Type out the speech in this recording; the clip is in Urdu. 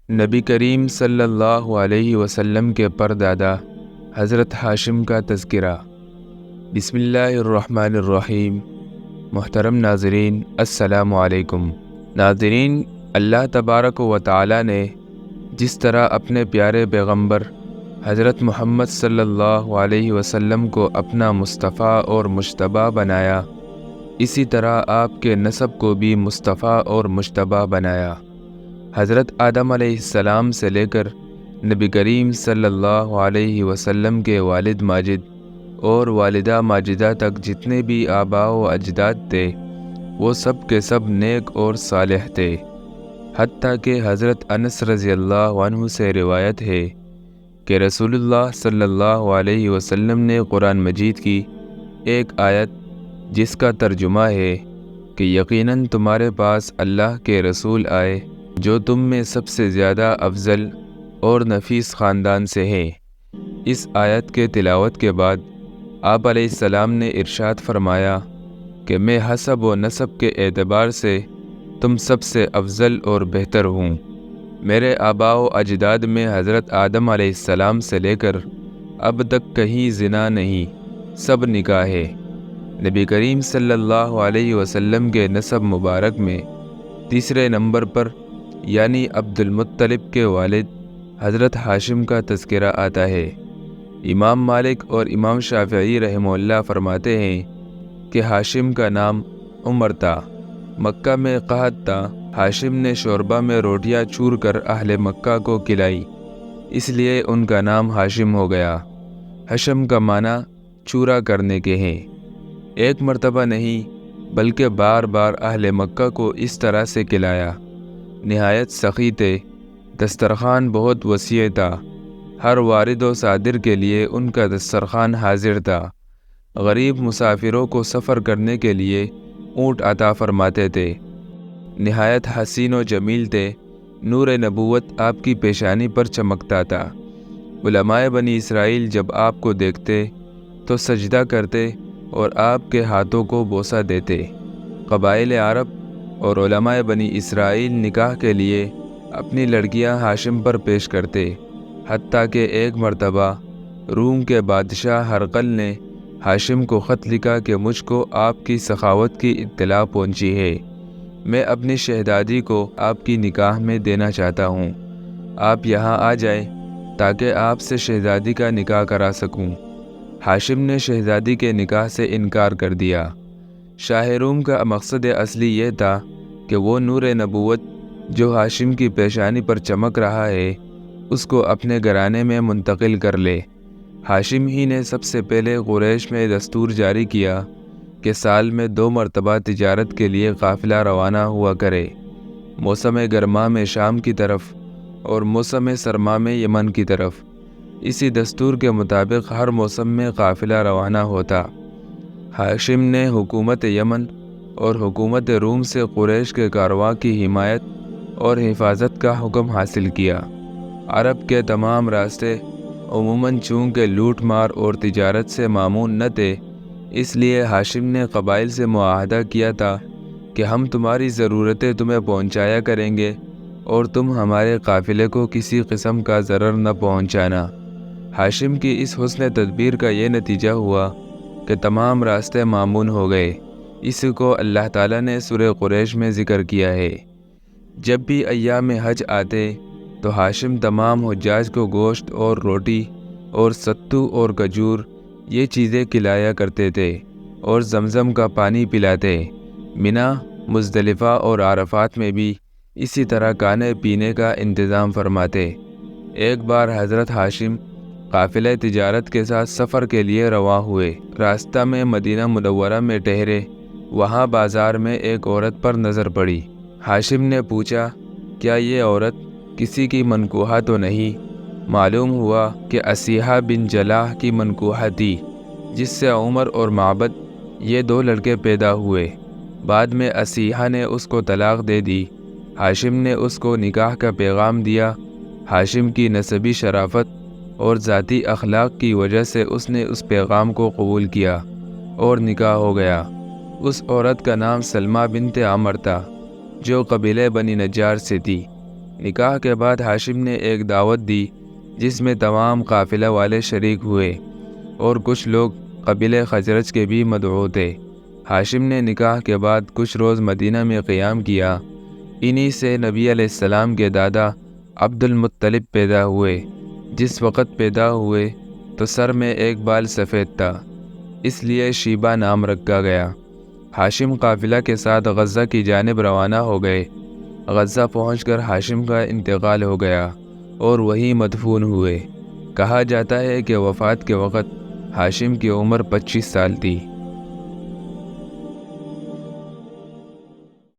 نبی کریم صلی اللہ علیہ وسلم کے پردادا حضرت ہاشم کا تذکرہ۔ بسم اللہ الرحمن الرحیم۔ محترم ناظرین، السلام علیکم۔ ناظرین، اللہ تبارک و تعالی نے جس طرح اپنے پیارے پیغمبر حضرت محمد صلی اللہ علیہ وسلم کو اپنا مصطفیٰ اور مجتبیٰ بنایا، اسی طرح آپ کے نسب کو بھی مصطفیٰ اور مجتبیٰ بنایا۔ حضرت آدم علیہ السلام سے لے کر نبی کریم صلی اللہ علیہ وسلم کے والد ماجد اور والدہ ماجدہ تک جتنے بھی آباء و اجداد تھے، وہ سب کے سب نیک اور صالح تھے۔ حتیٰ کہ حضرت انس رضی اللہ عنہ سے روایت ہے کہ رسول اللہ صلی اللہ علیہ وسلم نے قرآن مجید کی ایک آیت جس کا ترجمہ ہے کہ یقیناً تمہارے پاس اللہ کے رسول آئے جو تم میں سب سے زیادہ افضل اور نفیس خاندان سے ہیں۔ اس آیت کے تلاوت کے بعد آپ علیہ السلام نے ارشاد فرمایا کہ میں حسب و نسب کے اعتبار سے تم سب سے افضل اور بہتر ہوں۔ میرے آباء و اجداد میں حضرت آدم علیہ السلام سے لے کر اب تک کہیں زنا نہیں، سب نکاح ہے۔ نبی کریم صلی اللہ علیہ وسلم کے نسب مبارک میں تیسرے نمبر پر یعنی عبد المطلب کے والد حضرت ہاشم کا تذکرہ آتا ہے۔ امام مالک اور امام شافعی رحمہ اللہ فرماتے ہیں کہ ہاشم کا نام عمر تھا۔ مکہ میں قحط تھا۔ ہاشم نے شوربہ میں روٹیاں چور کر اہل مکہ کو کھلائی، اس لیے ان کا نام ہاشم ہو گیا۔ حشم کا معنی چورا کرنے کے ہیں۔ ایک مرتبہ نہیں بلکہ بار بار اہل مکہ کو اس طرح سے کھلایا۔ نہایت سخی تھے، دسترخوان بہت وسیع تھا، ہر وارد و صادر کے لیے ان کا دسترخوان حاضر تھا۔ غریب مسافروں کو سفر کرنے کے لیے اونٹ عطا فرماتے تھے۔ نہایت حسین و جمیل تھے، نور نبوت آپ کی پیشانی پر چمکتا تھا۔ علماء بنی اسرائیل جب آپ کو دیکھتے تو سجدہ کرتے اور آپ کے ہاتھوں کو بوسہ دیتے۔ قبائل عرب اور علماء بنی اسرائیل نکاح کے لیے اپنی لڑکیاں ہاشم پر پیش کرتے، حتیٰ کہ ایک مرتبہ روم کے بادشاہ ہرقل نے ہاشم کو خط لکھا کہ مجھ کو آپ کی سخاوت کی اطلاع پہنچی ہے، میں اپنی شہزادی کو آپ کی نکاح میں دینا چاہتا ہوں، آپ یہاں آ جائیں تاکہ آپ سے شہزادی کا نکاح کرا سکوں۔ ہاشم نے شہزادی کے نکاح سے انکار کر دیا۔ شاہ روم کا مقصد اصلی یہ تھا کہ وہ نور نبوت جو ہاشم کی پیشانی پر چمک رہا ہے اس کو اپنے گھرانے میں منتقل کر لے۔ ہاشم ہی نے سب سے پہلے قریش میں دستور جاری کیا کہ سال میں 2 مرتبہ تجارت کے لیے قافلہ روانہ ہوا کرے، موسم گرما میں شام کی طرف اور موسم سرما میں یمن کی طرف۔ اسی دستور کے مطابق ہر موسم میں قافلہ روانہ ہوتا۔ ہاشم نے حکومت یمن اور حکومت روم سے قریش کے کاررواں کی حمایت اور حفاظت کا حکم حاصل کیا۔ عرب کے تمام راستے عموماً چونکہ لوٹ مار اور تجارت سے مامون نہ تھے، اس لیے ہاشم نے قبائل سے معاہدہ کیا تھا کہ ہم تمہاری ضرورتیں تمہیں پہنچایا کریں گے اور تم ہمارے قافلے کو کسی قسم کا ضرر نہ پہنچانا۔ ہاشم کی اس حسن تدبیر کا یہ نتیجہ ہوا کہ تمام راستے مامون ہو گئے۔ اس کو اللہ تعالیٰ نے سورہ قریش میں ذکر کیا ہے۔ جب بھی ایام حج آتے تو ہاشم تمام حجاج کو گوشت اور روٹی اور ستو اور کھجور یہ چیزیں کھلایا کرتے تھے اور زمزم کا پانی پلاتے۔ منا، مزدلفہ اور عرفات میں بھی اسی طرح کھانے پینے کا انتظام فرماتے۔ ایک بار حضرت ہاشم قافلہ تجارت کے ساتھ سفر کے لیے رواں ہوئے۔ راستہ میں مدینہ منورہ میں ٹھہرے، وہاں بازار میں ایک عورت پر نظر پڑی۔ ہاشم نے پوچھا، کیا یہ عورت کسی کی منکوحہ تو نہیں؟ معلوم ہوا کہ اسیحہ بن جلاح کی منکوحہ تھی، جس سے عمر اور معبد یہ 2 لڑکے پیدا ہوئے۔ بعد میں اسیحہ نے اس کو طلاق دے دی۔ ہاشم نے اس کو نکاح کا پیغام دیا۔ ہاشم کی نسبی شرافت اور ذاتی اخلاق کی وجہ سے اس نے اس پیغام کو قبول کیا اور نکاح ہو گیا۔ اس عورت کا نام سلمہ بنت عامر تھا جو قبیلہ بنی نجار سے تھی۔ نکاح کے بعد ہاشم نے ایک دعوت دی جس میں تمام قافلہ والے شریک ہوئے اور کچھ لوگ قبیلہ خزرج کے بھی مدعو تھے۔ ہاشم نے نکاح کے بعد کچھ روز مدینہ میں قیام کیا۔ انہی سے نبی علیہ السلام کے دادا عبد المطلب پیدا ہوئے۔ جس وقت پیدا ہوئے تو سر میں ایک بال سفید تھا، اس لیے شیبہ نام رکھا گیا۔ ہاشم قافلہ کے ساتھ غزہ کی جانب روانہ ہو گئے۔ غزہ پہنچ کر ہاشم کا انتقال ہو گیا اور وہیں مدفون ہوئے۔ کہا جاتا ہے کہ وفات کے وقت ہاشم کی عمر 25 سال تھی۔